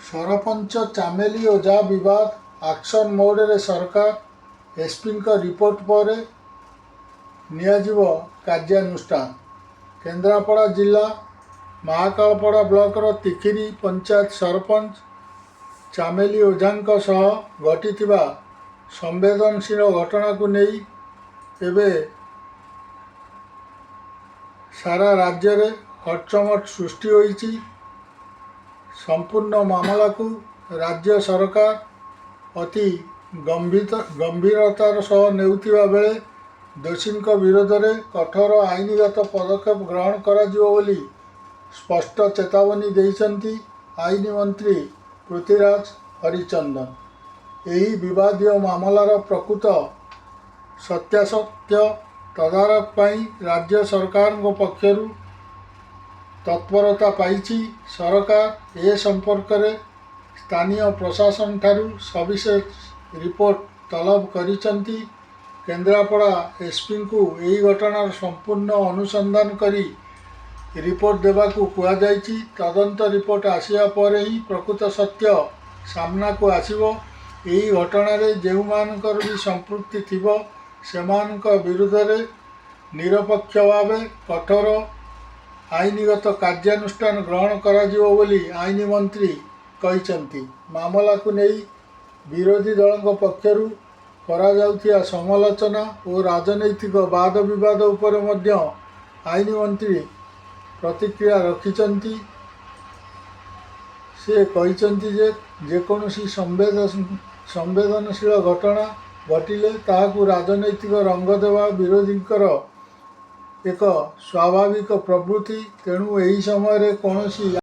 ସରପଞ୍ଚ ଚାମେଲି ଓଝା ବିବାଦ ଆକ୍ସନ ମୋଡ଼ରେ ସରକାର ଏସ୍ପିଙ୍କ ରିପୋର୍ଟ ପରେ ନିଆଯିବ କାର୍ଯ୍ୟାନୁଷ୍ଠାନ। କେନ୍ଦ୍ରାପଡ଼ା ଜିଲ୍ଲା ମହାକାଳପଡ଼ା ବ୍ଲକର ତିଖିରି ପଞ୍ଚାୟତ ସରପଞ୍ଚ ଚାମେଲି ଓଝାଙ୍କ ସହ ଘଟିଥିବା ସମ୍ବେଦନଶୀଳ ଘଟଣାକୁ ନେଇ ଏବେ ସାରା ରାଜ୍ୟରେ ହଟଚମଟ ସୃଷ୍ଟି ହୋଇଛି। ସମ୍ପୂର୍ଣ୍ଣ ମାମଲାକୁ ରାଜ୍ୟ ସରକାର ଅତି ଗମ୍ଭୀରତାର ସହ ନେଉଥିବା ବେଳେ ଦୋଷୀଙ୍କ ବିରୋଧରେ କଠୋର ଆଇନଗତ ପଦକ୍ଷେପ ଗ୍ରହଣ କରାଯିବ ବୋଲି ସ୍ପଷ୍ଟ ଚେତାବନୀ ଦେଇଛନ୍ତି ଆଇନ ମନ୍ତ୍ରୀ ପୃଥ୍ୱୀରାଜ ହରିଚନ୍ଦନ। ଏହି ବିବାଦୀୟ ମାମଲାର ପ୍ରକୃତ ସତ୍ୟାସତ୍ୟ ତଦାରଖ ପାଇଁ ରାଜ୍ୟ ସରକାରଙ୍କ ପକ୍ଷରୁ ତତ୍ପରତା ପାଇଛି। ସରକାର ଏ ସମ୍ପର୍କରେ ସ୍ଥାନୀୟ ପ୍ରଶାସନଠାରୁ ସବିଶେଷ ରିପୋର୍ଟ ତଲବ କରିଛନ୍ତି। କେନ୍ଦ୍ରାପଡ଼ା ଏସ୍ପିଙ୍କୁ ଏହି ଘଟଣାର ସମ୍ପୂର୍ଣ୍ଣ ଅନୁସନ୍ଧାନ କରି ରିପୋର୍ଟ ଦେବାକୁ କୁହାଯାଇଛି। ତଦନ୍ତ ରିପୋର୍ଟ ଆସିବା ପରେ ହିଁ ପ୍ରକୃତ ସତ୍ୟ ସାମ୍ନାକୁ ଆସିବ। ଏହି ଘଟଣାରେ ଯେଉଁମାନଙ୍କର ବି ସମ୍ପୃକ୍ତି ଥିବ ସେମାନଙ୍କ ବିରୁଦ୍ଧରେ ନିରପେକ୍ଷ ଭାବେ କଠୋର ଆଇନଗତ କାର୍ଯ୍ୟାନୁଷ୍ଠାନ ଗ୍ରହଣ କରାଯିବ ବୋଲି ଆଇନ ମନ୍ତ୍ରୀ କହିଛନ୍ତି। ମାମଲାକୁ ନେଇ ବିରୋଧୀ ଦଳଙ୍କ ପକ୍ଷରୁ କରାଯାଉଥିବା ସମାଲୋଚନା ଓ ରାଜନୈତିକ ବାଦ ବିବାଦ ଉପରେ ମଧ୍ୟ ଆଇନ ମନ୍ତ୍ରୀ ପ୍ରତିକ୍ରିୟା ରଖିଛନ୍ତି। ସେ କହିଛନ୍ତି ଯେ ଯେକୌଣସି ସମ୍ବେଦନଶୀଳ ଘଟଣା ଘଟିଲେ ତାହାକୁ ରାଜନୈତିକ ରଙ୍ଗ ଦେବା ବିରୋଧୀଙ୍କର ଏକ ସ୍ୱାଭାବିକ ପ୍ରବୃତ୍ତି। ତେଣୁ ଏହି ସମୟରେ କୌଣସି